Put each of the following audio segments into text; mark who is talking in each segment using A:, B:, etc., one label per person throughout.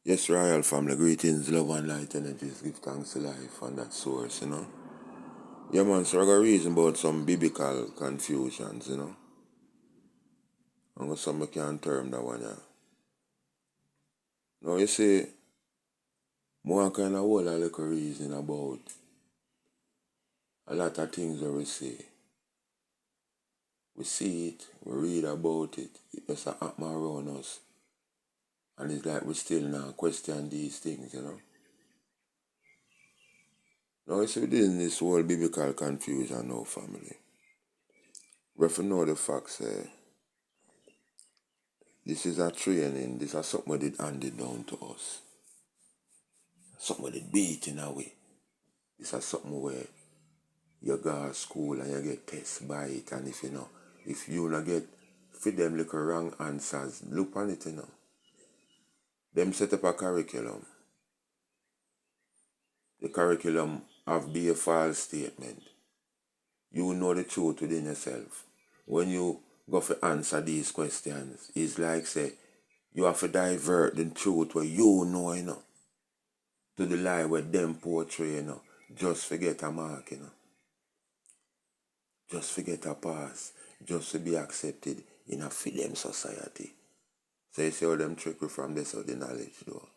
A: Yes, Royal family, greetings, love and light energies, give thanks to life and that source. Yeah, man, so I got reason about some biblical confusions. And what some can term that one, yeah. Now, you see, more kind of whole a little reason about a lot of things that we see. We see it, we read about it just happen around us. And it's like we still now question these things. Now, you see, within this whole biblical confusion now, family, we have to know the facts, this is a training, this is something that handed down to us. Something that beat in a way. This is something where you go to school and you get test by it, and if you not get for them little wrong answers, look on it. Them set up a curriculum. The curriculum have be a false statement. You know the truth within yourself. When you go for answer these questions, it's like say you have to divert the truth where you know, to the lie where them portray. Just forget a mark. Just forget a pass. Just to be accepted in a freedom society. So you see how them trick you from this of the knowledge though.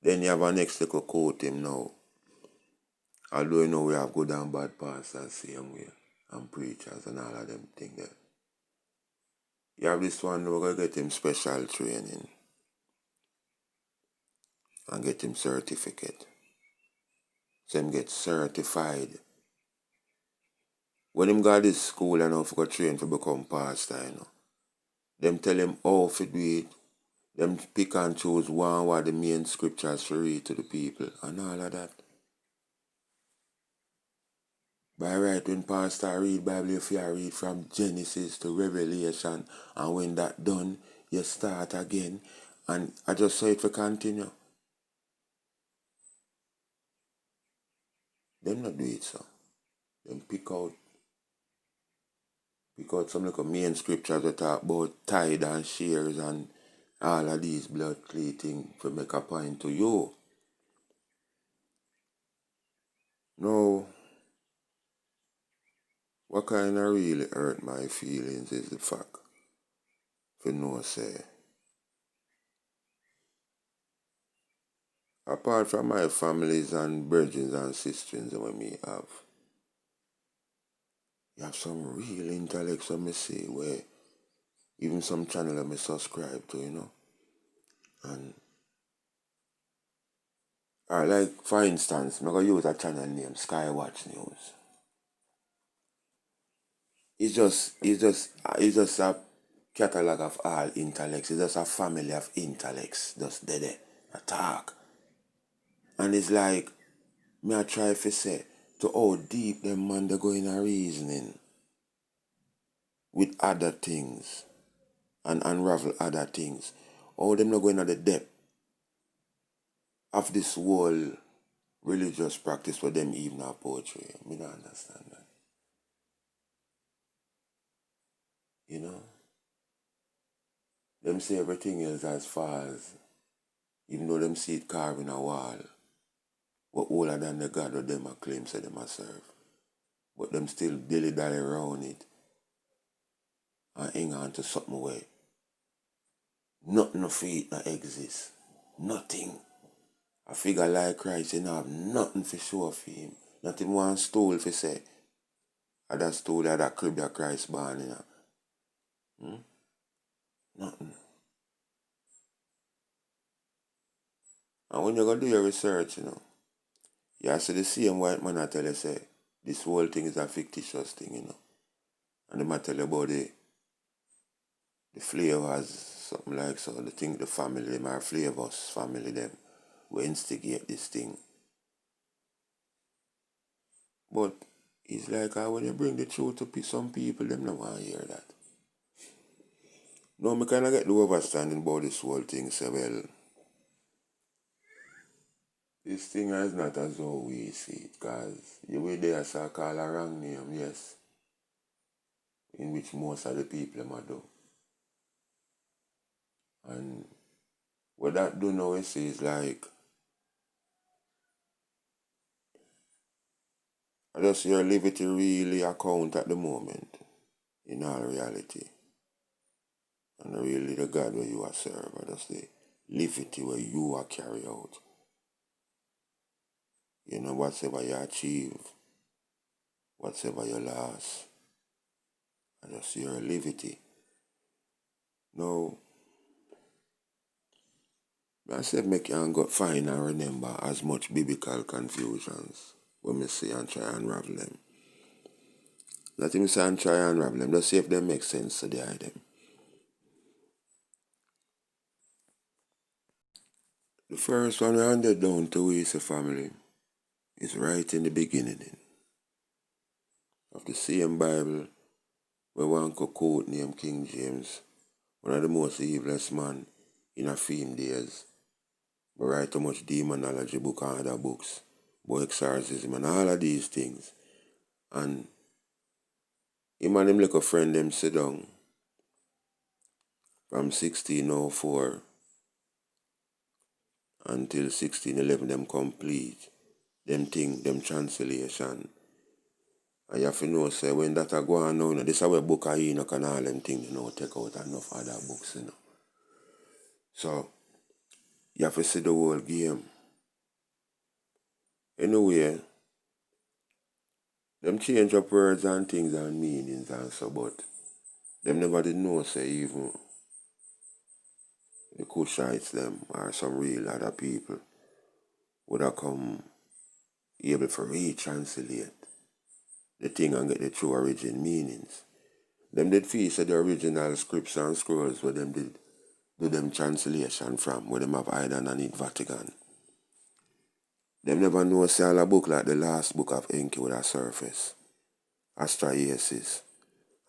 A: Then you have a next little quote him now. Although we have good and bad pastors same way. And preachers and all of them things there. You have this one, we're going to get him special training. And get him certificate. So him get certified. When him got this school and how to go train to become pastor. Them tell him how to do it. Them pick and choose one what the main scriptures to read to the people and all of that. By right, when pastor read Bible, if you read from Genesis to Revelation, and when that done, you start again. And I just say it for continue. Them not do it so. Them pick out some like main scriptures that talk about tithe and shares and all of these blood things to make a point to you. Now, what kind of really hurt my feelings is the fact, for no say, apart from my families and brothers and sisters that me have, you have some real intellects that me see where even some channel that me subscribe to. And or like for instance, I'm gonna use a channel named Skywatch News. It's just a catalog of all intellects. It's just a family of intellects just there, a talk. And it's like me I try to say to how deep them man they go in a reasoning with other things and unravel other things. How them not going at the depth of this whole religious practice for them even a poetry. Me don't understand that. You know? Them say everything is as far as even though them see it carved in a wall, what older than the God of them a claim say them a serve. But them still dilly-dally around it and hang on to something where nothing of it that exists. Nothing. A figure like Christ, you have nothing for show for him. Not even one stool for say, at that stool at that crib that Christ born. Nothing. And when you go do your research, you see the same white man I tell you say, this whole thing is a fictitious thing. And they might tell you about the flavors, something like so, the family, them are flavors, family them, will instigate this thing. But it's like when you bring the truth to some people, them don't want to hear that. No, me kind of get the understanding about this whole thing, say, well, this thing is not as how we see it, because you were there, so call a wrong name, yes, in which most of the people do. And what what that do now is like, I just your liberty really account at the moment, in all reality. And really the God where you are serve, I just the liberty where you are carry out. You know, whatever you achieve, whatever you lost, I just your liberty. Now, I said make you go find and remember as much biblical confusions when me see and try and unravel them. Let him say and try and unravel them, just see if they make sense to the item. The first one we handed down to we as a family is right in the beginning of the same Bible where one could quote named King James, one of the most evilest man in a film days. But write too much demonology book and other books, about exorcism and all of these things. And him and him like a friend them sit down from 1604 until 1611 them complete them thing, them translation. And you have to know, say, when that are going on, this is where book of Enoch and all them things, take out enough other books. So, you have to see the whole game. Anyway, them change up words and things and meanings and so, but them never did know, say, even the Cushites them or some real other people would have come able to retranslate the thing and get the true origin meanings. Them did feel say the original scripts and scrolls where them did do them translation from, where them have Ireland and in Vatican. Them never know say all a book like the last book of Enki would have surface. Astraeasis.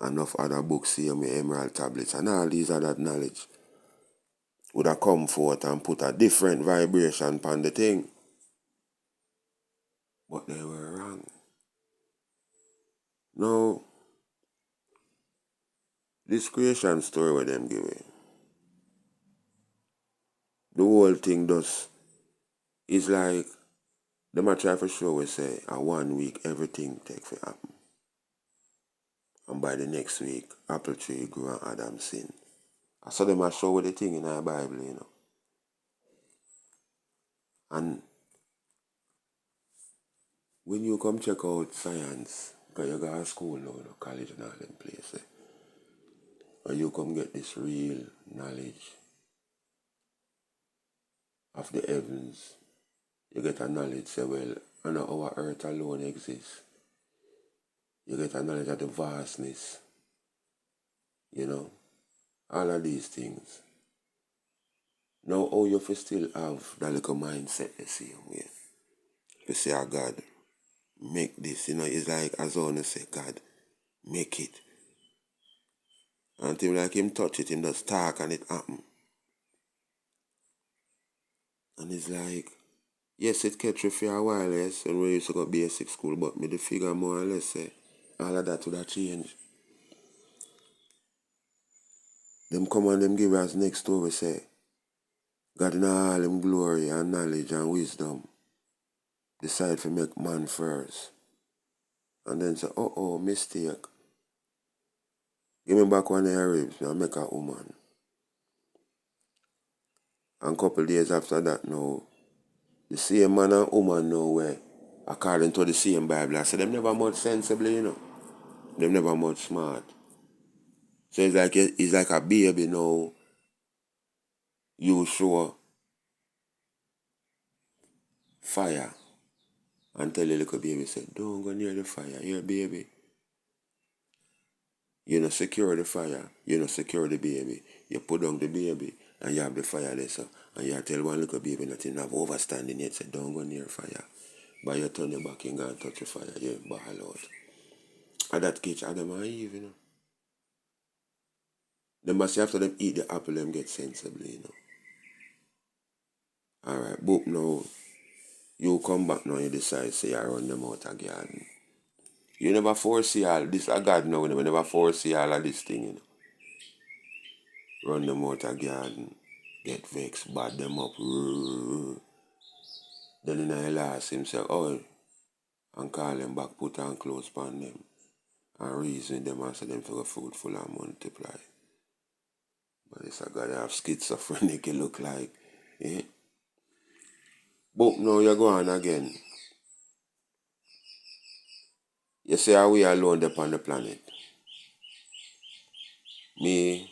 A: Enough other books, same with Emerald Tablets and all these other knowledge would have come forth and put a different vibration upon the thing. But they were wrong. Now, this creation story where them give it, the whole thing does is like them a try for show we say a 1 week everything take for happen. And by the next week, apple tree grew and Adam sin. I saw them a show with the thing in our Bible. And when you come check out science, because you go to school now, college and all them places, and you come get this real knowledge of the heavens, you get a knowledge, say, well, I know our earth alone exists. You get a knowledge of the vastness, all of these things. Now, how you still have that little mindset the same way? You say, oh God, make this, it's like as I say, God, make it. And him like him touch it, him just talk and it happen. And it's like, yes, it catch you for a while, yes, and we used to go basic school, but me the figure more or less say, all of that would have changed. Them come and them give us next story say, God in all him glory and knowledge and wisdom decide to make man first. And then say, mistake. Give me back one of your ribs and make a woman. And couple days after that now, the same man and woman now where, according to the same Bible, I say them never much sensible, Them never much smart. So it's like a baby now. You show fire and tell the little baby, say, don't go near the fire, here baby. You not secure the fire, you not secure the baby. You put down the baby and you have the fire there, so, and you tell one little baby that you have overstanding yet, say, don't go near fire. But you turn your back and go and touch the fire, you ball out. And that catch Adam and Eve, They must after them eat the apple, them get sensible. Alright, book now. You come back now, you decide, say, you run them out of garden. You never foresee all this, a God now, never foresee all of this thing, Run them out of garden. get vexed, bad them up. Then in the last him say, oh, and call them back, put on clothes upon them, and reason them and say them for the fruitful and multiply. But it's a God have schizophrenic, it look like. Eh? But now you go on again. You say, are we alone upon the planet? Me,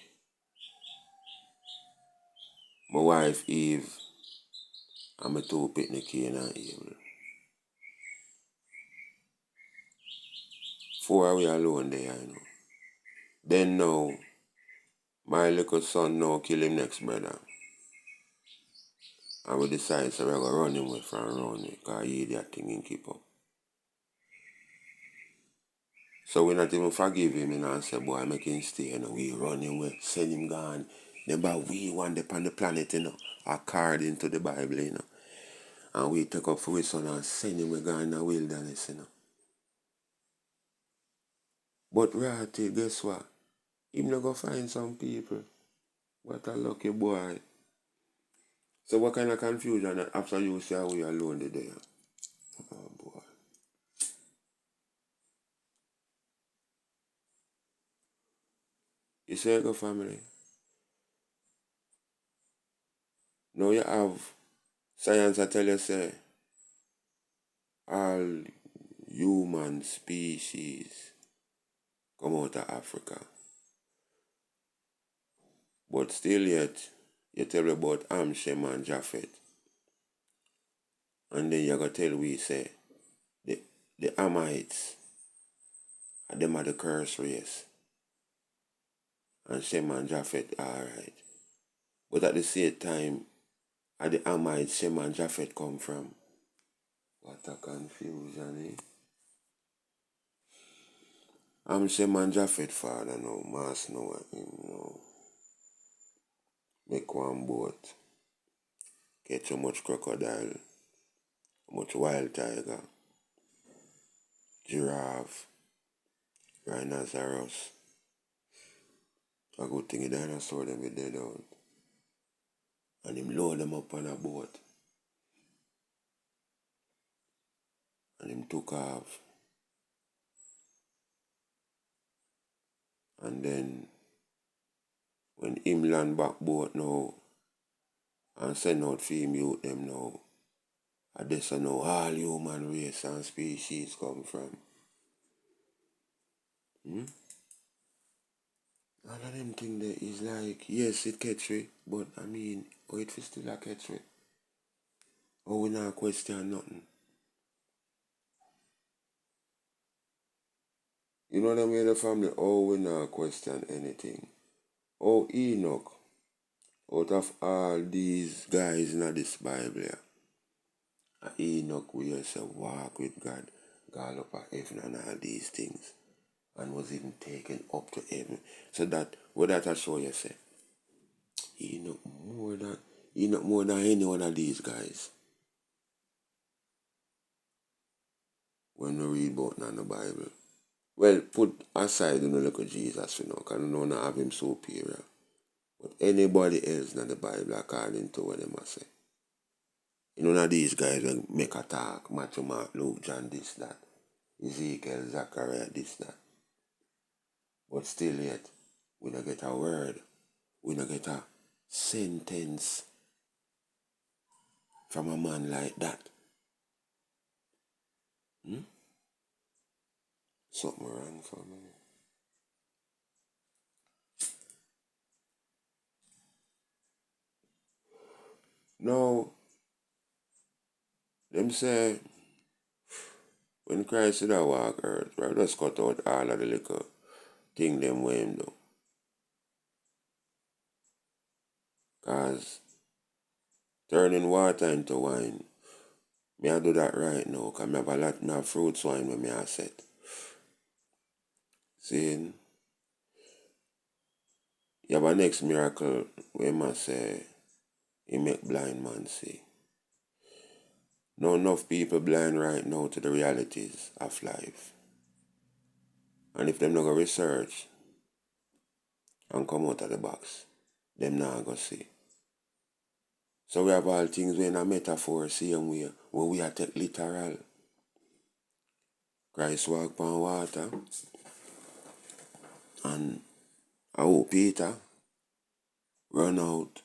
A: my wife Eve, and my two picnic Cain and Abel. 4 are we alone there, you know. Then now, my little son now kill him next brother. And we decide so we're going to run him away from around me because he that thing in keep up. So we not even forgive him, you know, and say, boy, make him stay, you know, we run him away, send him gone. Then but we want upon the planet, you know, according to the Bible, you know. And we take up for his son and send him away gone in the wilderness, you know. But reality, guess what? Him not go find some people. What a lucky boy. So what kind of confusion after you say we alone today? Oh boy. You say go family. Now you have science I tell you say all human species come out of Africa. But still yet you tell me about Ham, Shem and Japhet. And then you go tell we say the Hamites them are the curse race. And Shem and Japhet alright. But at the same time, are the Hamites Shem and Japhet come from? What a confusion, eh? I'm Shem and Japhet father now, Mass now, him now. Make one boat, catch so much crocodile, much wild tiger, giraffe, rhinoceros. A good thing the dinosaur them be dead out. And him load them up on a boat. And him took off. And then when him land back boat now and send out for him youth them now, I just know all human race and species come from. All of them thing there is like, yes, it catch it, but I mean, oh, it still a catch it. Oh, we not question nothing. You know what I mean, the family, oh, we not question anything. Oh, Enoch, out of all these guys in this Bible, Enoch, we used to walk with God, God up at heaven and all these things, and was even taken up to heaven. So that, what that I show you, say, Enoch more than any one of these guys. When we read about in the Bible. Well, put aside look at Jesus, because you know not have him superior. But anybody else in the Bible according to what they must say. You know, none of these guys will make a talk, Matthew, Mark, Luke, John, this, that. Ezekiel, Zachariah, this, that. But still yet, we don't get a word. We don't get a sentence from a man like that. Something wrong for me. Now, them say, when Christ did a walk earth, right, just cut out all of the little thing them way him do. Cause turning water into wine, me I do that right now, cause me have a lot of fruits wine when me I set. See, you have a next miracle where man say he make blind man see. Not enough people blind right now to the realities of life. And if them not go research and come out of the box, them not go see. So we have all things when a metaphor same way, where we are take literal. Christ walk on water, and Peter run out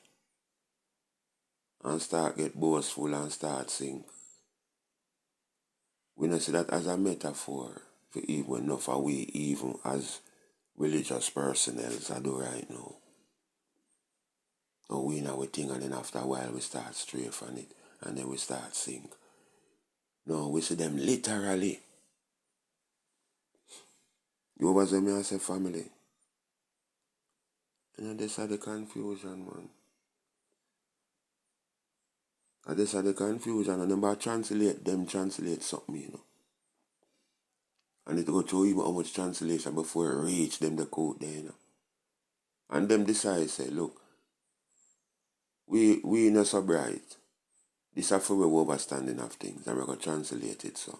A: and start get boastful and start sing. We don't see that as a metaphor for even enough of we even as religious personnel I do right now. And we know we think and then after a while we start stray from it and then we start sing. No, we see them literally. You was me and say family. And this are the confusion, man. And this are the confusion and them translate something, you know. And it go through even how much translation before it reach them the code there, you know. And them decide say, look, we not so bright. This is for we overstanding of things and we're gonna translate it so.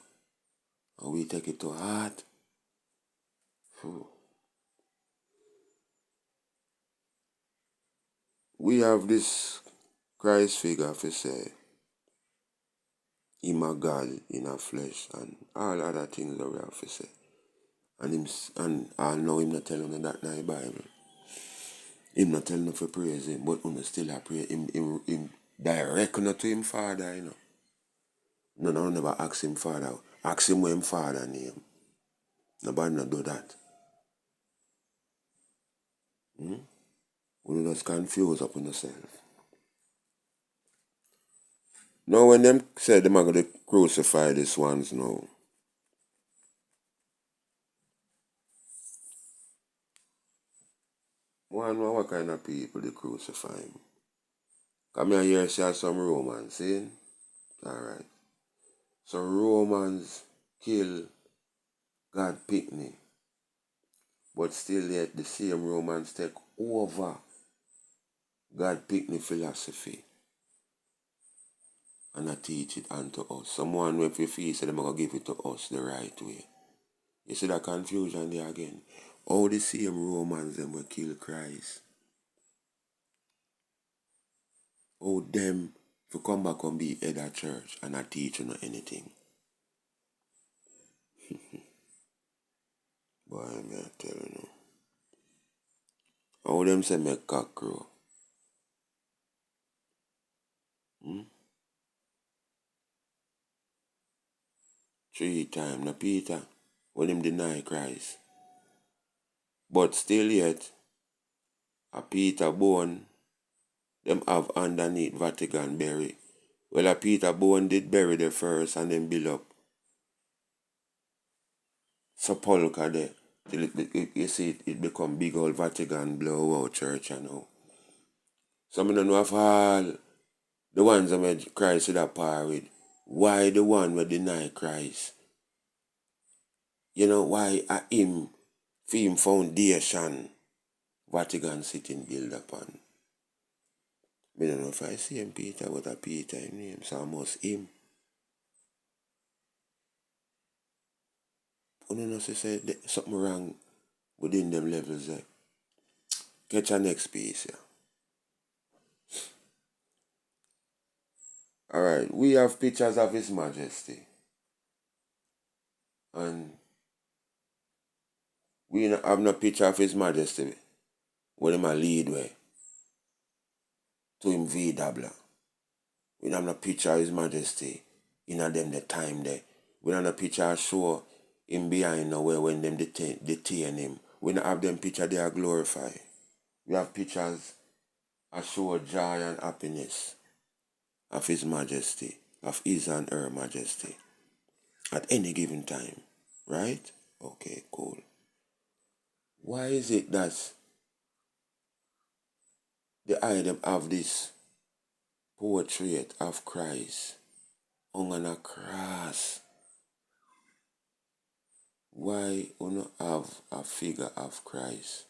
A: And we take it to heart. We have this Christ figure for say him a God in a flesh and all other things that we have to say. And I know him not telling you that in the Bible. Him not telling you to praise him, but you still a pray him direct to him father, you know. No, never ask him father. Ask him what him father name. Nobody not do that. You just confuse up on yourself. Now when them said them are going to crucify these ones now, one what kind of people they crucify him? Come here see some Romans, see? Alright. So Romans kill God Pickney. But still yet the same Romans take over God Pickney philosophy and I teach it unto us. Someone if you feel say them are gonna give it to us the right way. You see that confusion there again. All the same Romans them will kill Christ. Oh them if come back and be head of church and not teach you no anything. Boy, I'm telling you. All them say make cock crow. 3 times, na Peter, when him deny Christ. But still yet, a Peter bone, them have underneath Vatican bury. Well, a Peter bone did bury the first and then build up sepulchre there. Till you see it become big old Vatican blow out church and all. Some don't know of all the ones that made Christ with a par with. Why the one will deny Christ? You know, why a him, for him foundation, Vatican sitting build upon. I don't know if I see him Peter, but a Peter him name, so almost him. I don't know if say something wrong within them levels there. Catch a next piece here. Alright, we have pictures of His Majesty. And we have no picture of His Majesty when him a lead way to him VW. We don't have no picture of His Majesty in a them the time there. We don't have no picture show him behind nowhere when them detain him. We don't have them picture they are glorified. We have pictures that show joy and happiness of His Majesty, of His and Her Majesty at any given time. Right? Okay, cool. Why is it that the item have this portrait of Christ hung on a cross? Why you not have a figure of Christ?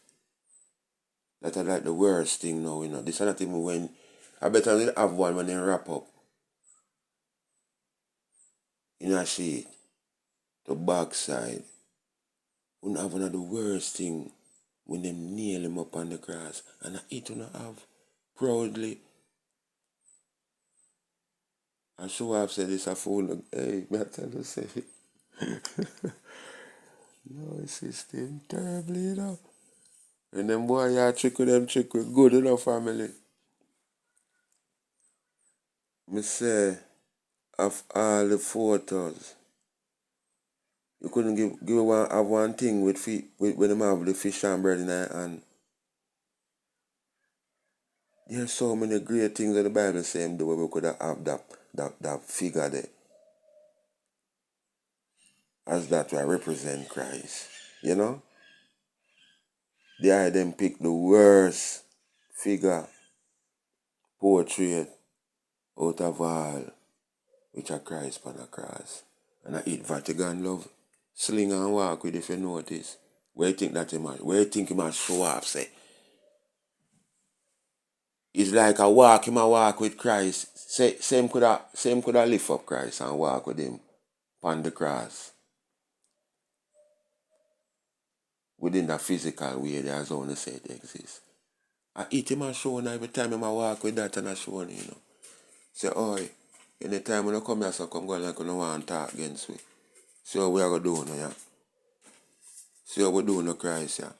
A: That's like the worst thing now, you know. This is not even when I better have one when they wrap up in a sheet, the backside. We have one of the worst thing when them nail him up on the cross and it you not have proudly I show up say this a phone. Hey, me I tell you say no system terribly, you know. And them boy yeah trick with them trick with good enough family. Me say of all the photos, you couldn't give one have one thing with feet with when them have the fish and bread in their hand. There's so many great things in the Bible saying the way we could have that figure there as that will represent Christ. You know? They had them pick the worst figure portrait out of all which are Christ upon a cross. And I eat Vatican love. Sling and walk with if you notice. Where you think that he must where you think he must show up say? It's like him a walk with Christ. Same coulda lift up Christ and walk with him upon the cross. Within the physical way, there's only say it exists. I eat him and show every time I walk with that and I show you know. Say, oh, anytime when I come here, so come go like you don't want to talk against me. See what we are going to do now, yeah. See what we do in Christ, yeah.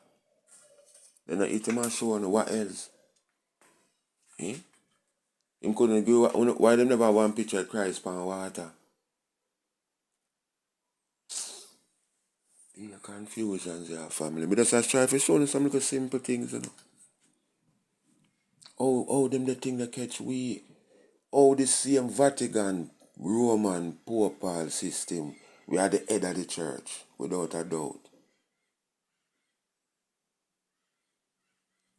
A: Then I eat him and show what else? Eh? Him couldn't do why them never one picture of Christ pan water. Yeah, confusions, yeah, family. But just try to show them some little simple things, you know. Them the thing that catch we. The same Vatican Roman Papal system. We are the head of the church, without a doubt.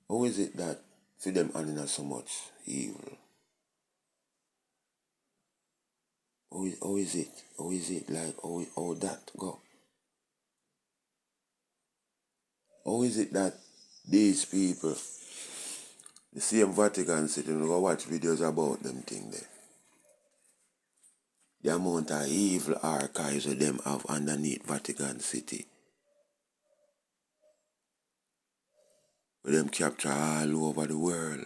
A: How is it that for them handling so much evil? How is it? How is it like how that go? How is it that these people, the same Vatican City, go watch videos about them thing there? The amount of evil archives that them have underneath Vatican City. With them capture all over the world.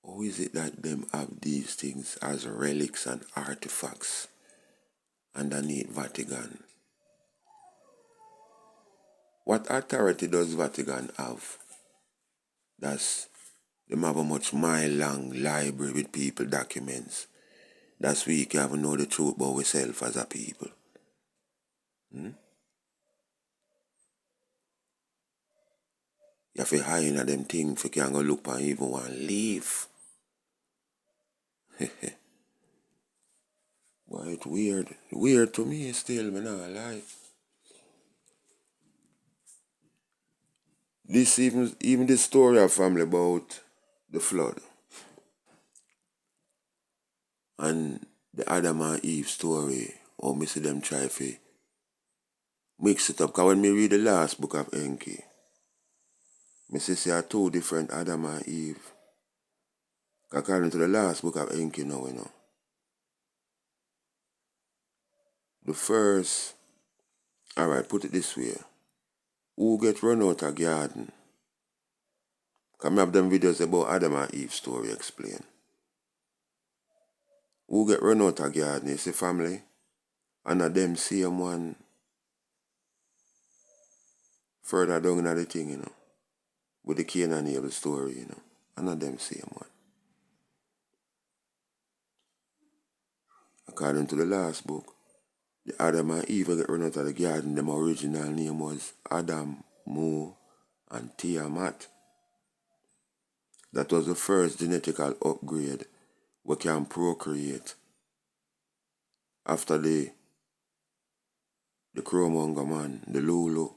A: How is it that them have these things as relics and artifacts underneath Vatican? What authority does Vatican have? That's them have a much mile-long library with people documents. That's we can have know the truth about ourselves as a people. Hmm? You have to hide in them things if you can go look and even want to leave. But it's weird. Weird to me still, me not lie. This even the story of family about the flood and the Adam and Eve story, or me see them try to mix it up. Because when me read the last book of Enki, me see are two different Adam and Eve. According to the last book of Enki now, you know. The first, alright, put it this way. Who get run out of garden? Because I have them videos about Adam and Eve story explain. Who get run out of garden is the family. And of them same one further down in the thing, you know. With the Cain and Abel story, you know. And of them same one. According to the last book, the Adam and Eve get run out of the garden, them original name was Adam, Mo, and Tiamat. That was the first genetical upgrade we can procreate after the Chromonger man, the Lulu.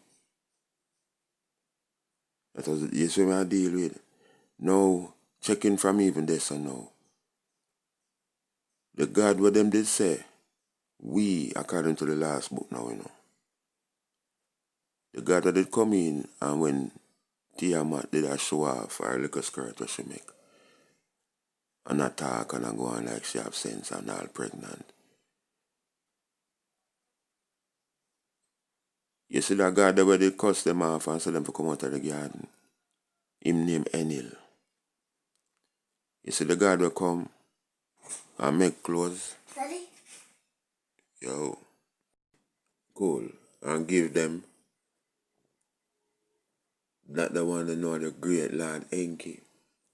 A: That was yes what I deal with. Now, checking from even this and now. The God what them did say, we, according to the last book now, you know. The God that did come in and when Tiamat did a show off her little skirt what she make. And attack and I go on like she have sense and all pregnant. You see that God that where they cuss them off and sell them to come out of the garden. Him name Enil. You see the God will come I make clothes.
B: Daddy?
A: Yo. Cool. And give them that the one that know the great lad Enki.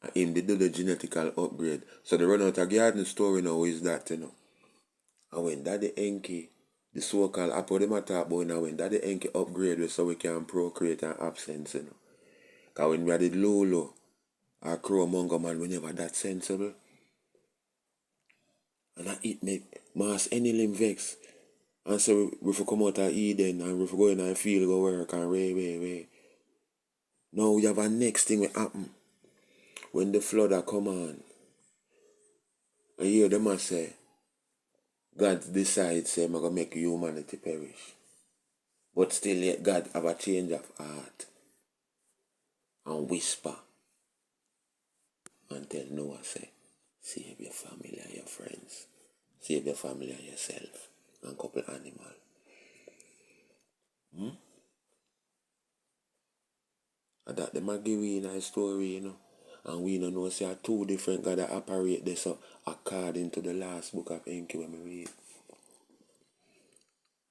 A: And him they do the genetical upgrade. So they run out a garden story now is that, you know. And when Daddy Enki, the so-called apple them a talk about now, when Daddy Enki upgrade we so we can procreate and absence, you know. Because when we had the Lolo or Crow-Monger man, we never that sensible. And I eat make mass any limb vex. And so we come out of Eden and we go in and field go work and way. Now we have a next thing will happen. When the flood a come on, and hear them a say, God decides say I'm gonna make humanity perish. But still yet God have a change of heart and whisper and tell Noah say, save your family and your friends. Save your family and yourself and couple animal. And that them a give we in a story, you know. And we don't know say two different God that operate this so according to the last book of Enki when we read.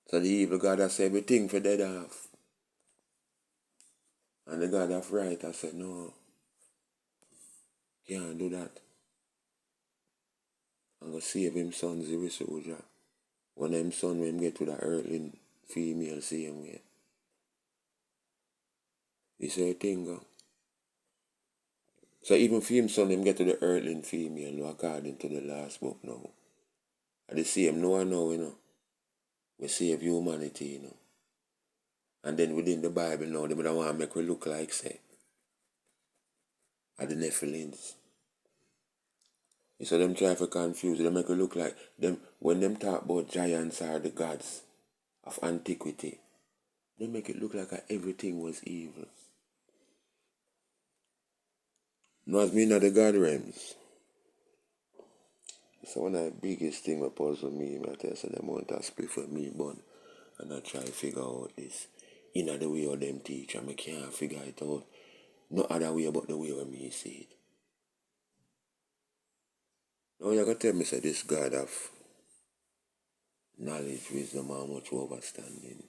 A: So the evil God has said everything for dead off. And the God of right has said, no, can't do that. I'm going to save him son zero soldier. One of him son when him get to the earthling female same way. You say a thing go. So even for him son him get to the earthling female no, according to the last book now. And the same no now, you know. We save humanity, you know. And then within the Bible now, they don't want to make we look like say. Are the Nephilims. So them try to confuse, they make it look like them when them talk about giants are the gods of antiquity, they make it look like everything was evil. No, as me not the God realms. So one of the biggest thing that puzzle me, I tell you, so them want to split for me bun and I try to figure out this. In the way of them teach and I can't figure it out. No other way but the way when me see it. Now you're gonna tell me say this God of knowledge, wisdom, and much understanding.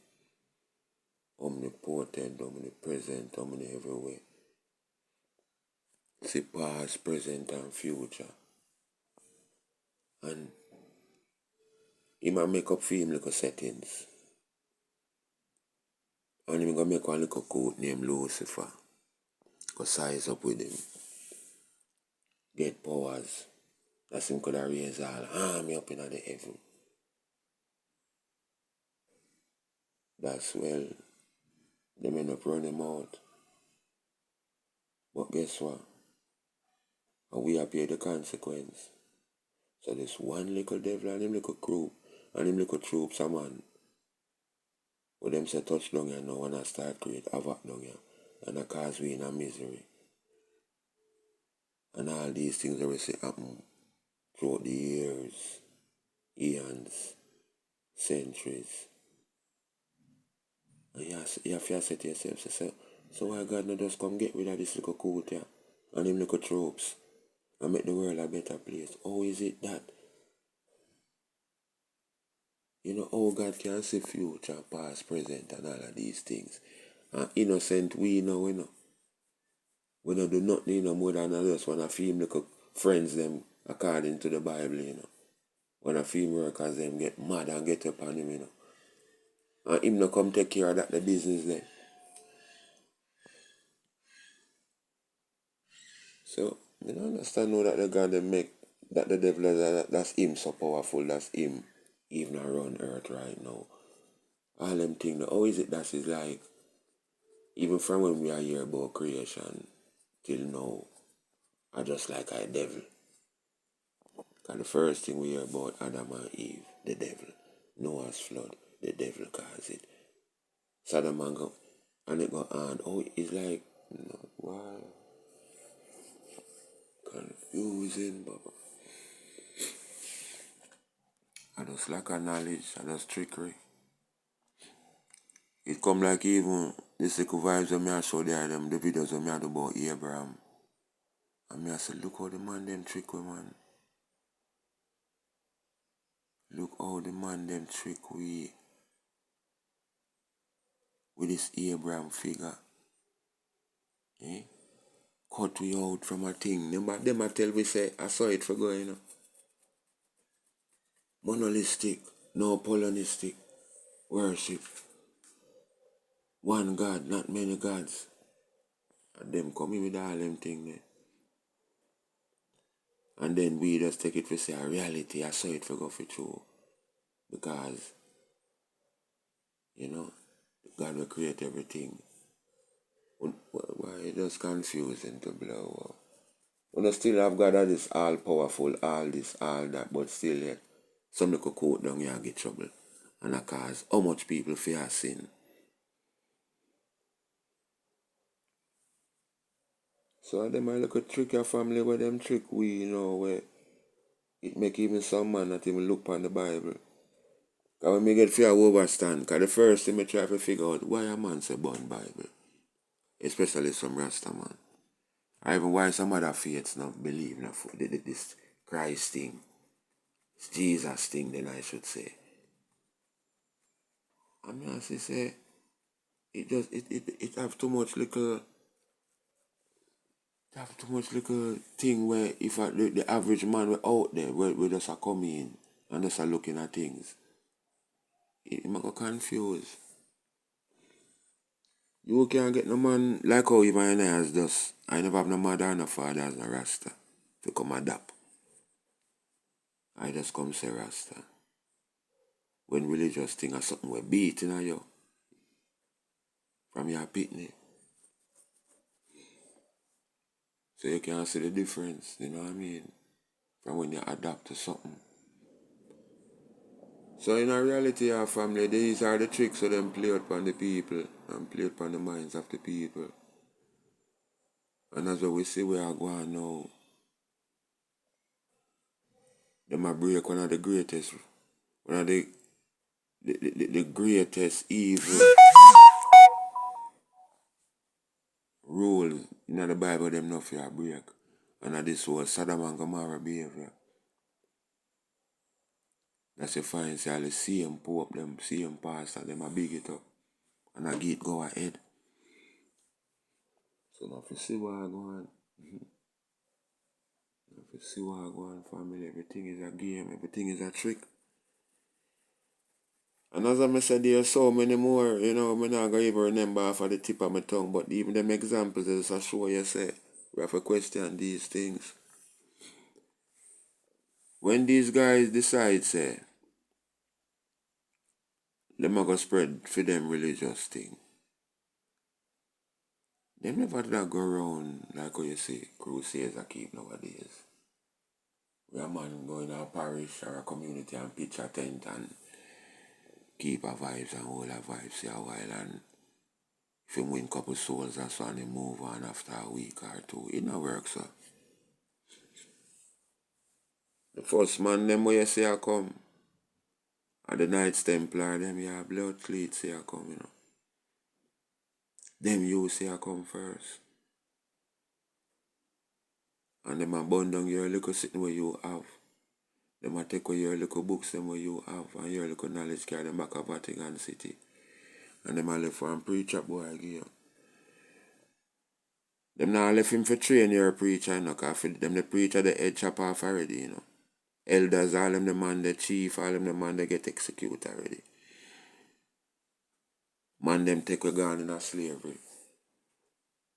A: Omnipotent, omnipresent, everywhere. See past, present, and future. And he might make up for him little settings. And he gonna make one little coat named Lucifer. Go size up with him. Get powers. That's him could have raise all army up in the heaven. That's well, them end up run him out. But guess what? And we have paid the consequence. So this one little devil and him little crew and him little troops a man. But them say touch down here now and I start create havoc down here. And I cause we in a misery. And all these things that we see happen throughout the years, eons, centuries. And you have to say to yourself, so why God not just come get rid of this little coat here and them little tropes and make the world a better place? How is it that? You know, how God can see future, past, present and all of these things. And innocent we know, you know. We don't do nothing, you know, more than just want to feel little friends them according to the Bible, you know. When a film workers them get mad and get up on him, you know. And him not come take care of that the business then. So, I don't understand now that the God they make that the devil that's him so powerful, that's him even around earth right now. All them things, how is it that is like, even from when we are here about creation till now, are just like a devil. Because the first thing we hear about Adam and Eve, the devil. Noah's flood, the devil caused it. Sodom and go, and it go on. Oh, it's like, wow, confusing, but I just lack of knowledge, I just trickery. It come like even the sickle vibes of me I show there, them the videos of me I do about Abraham. And me I say, look how the man them trick we man. how the man them trick we with this Abraham figure. Eh? Cut we out from a thing. Them a tell we say, I saw it for going. Monolithic, no polytheistic worship. One God, not many gods. And them coming with all them thing there. And then we just take it for say a reality. I saw it for go for true. Because, God will create everything. Why it just confusing to blow up. When I still have God that is all powerful, all this, all that, but still yet, some little quote down here and get trouble. And I cause how much people fear sin. So them might look a trick your family where them trick we, where it make even some man not even look on the Bible. Cause when me get fear overstand, cause the first thing me try to figure out why a man say born Bible. Especially some Rasta man. Or even why some other faiths not believe in this Christ thing. It's Jesus thing then I should say. I mean I say it have too much little thing where if the average man were out there we just are coming in and just are looking at things. It might go confused. You can't get no man like how even I has just I never have no mother and no father as a Rasta to come adapt. I just come say Rasta. When religious thing or something we're beating at you from your pitney. So you can see the difference, you know what I mean? From when you adapt to something. So in a reality our family, these are the tricks that them play upon the people and play upon the minds of the people. And that's what we see we are going now. Them a break one of the greatest greatest evil rule in the Bible them not fear break. And this was Sodom and Gomorrah behavior. That's you find say all the same pope them, same pastor, them a big it up. And I get go ahead. So now if you see what I go on, if you see what I go on family, everything is a game, everything is a trick. And as I said, there's so many more, I'm not going to even remember off of the tip of my tongue, but even them examples is a show you say, we have to question these things. When these guys decide, say, them are going to spread for them religious thing, they never did that go around like how you see crusades I keep nowadays. Where a man go in a parish or a community and pitch a tent and keep a vibes and hold a vibes for a while and if you win a couple souls or so and you move on after a week or two. It not work so. The first man them where you see I come and the Knights Templar them you have blood cleats see I come, Them you see I come first. And them a burn down your little sitting where you have. Them a take away your little books them where you have and your little knowledge carry them back of Vatican City. And them a left for and preach up boy again. Them now left him for train your preacher, cause for them the preacher the head chop off already, Elders, all them the man the chief, all them the man they get executed already. Man them take a gone in a slavery.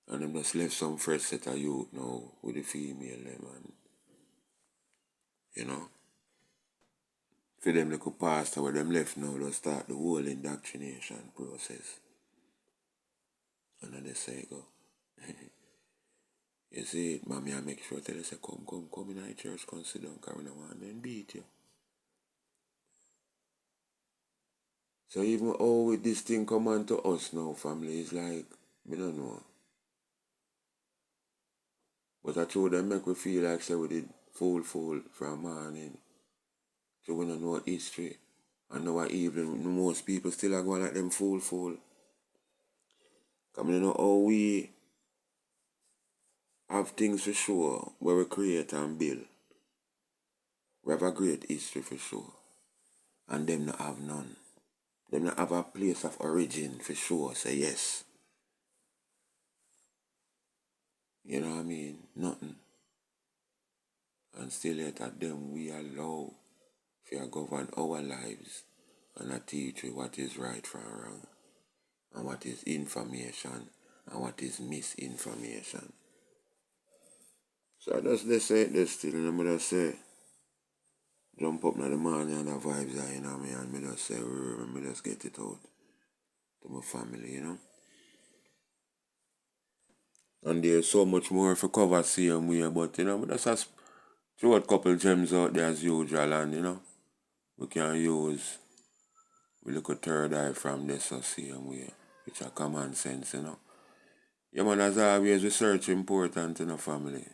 A: And them just left some fresh set of youth now with the female them and for them little pastor where them left now they'll start the whole indoctrination process. And then they say go. You see it, mommy, I make sure tell you say come in the church, come sit down, cause we don't want them beat you. So even how this thing come on to us now, family, is like, me don't know. But I told them make we feel like say we did fool from morning. So we don't know history. And now even most people still are going like them fool. Cause we don't know how we have things for sure where we create and build. We have a great history for sure. and them not have none. Them not have a place of origin for sure, say yes. You know what I mean? Nothing. And still yet at them we allow to govern our lives and I teach you what is right from wrong and what is information and what is misinformation. So I just they say it this still and I just say jump up in the morning and the vibes are in me and me just say me just get it out to my family, you know. And there's so much more for cover same way, but you know, we just throw a couple gems out there as usual and you know, we can use we look a third eye from this so same way, which are common sense, you know. Yeah man, as always research important in a family.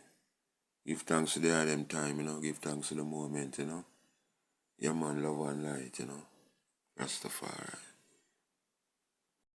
A: Give thanks to the them time, you know, give thanks to the moment, you know. Yeah man, love and light, you know. Rastafari.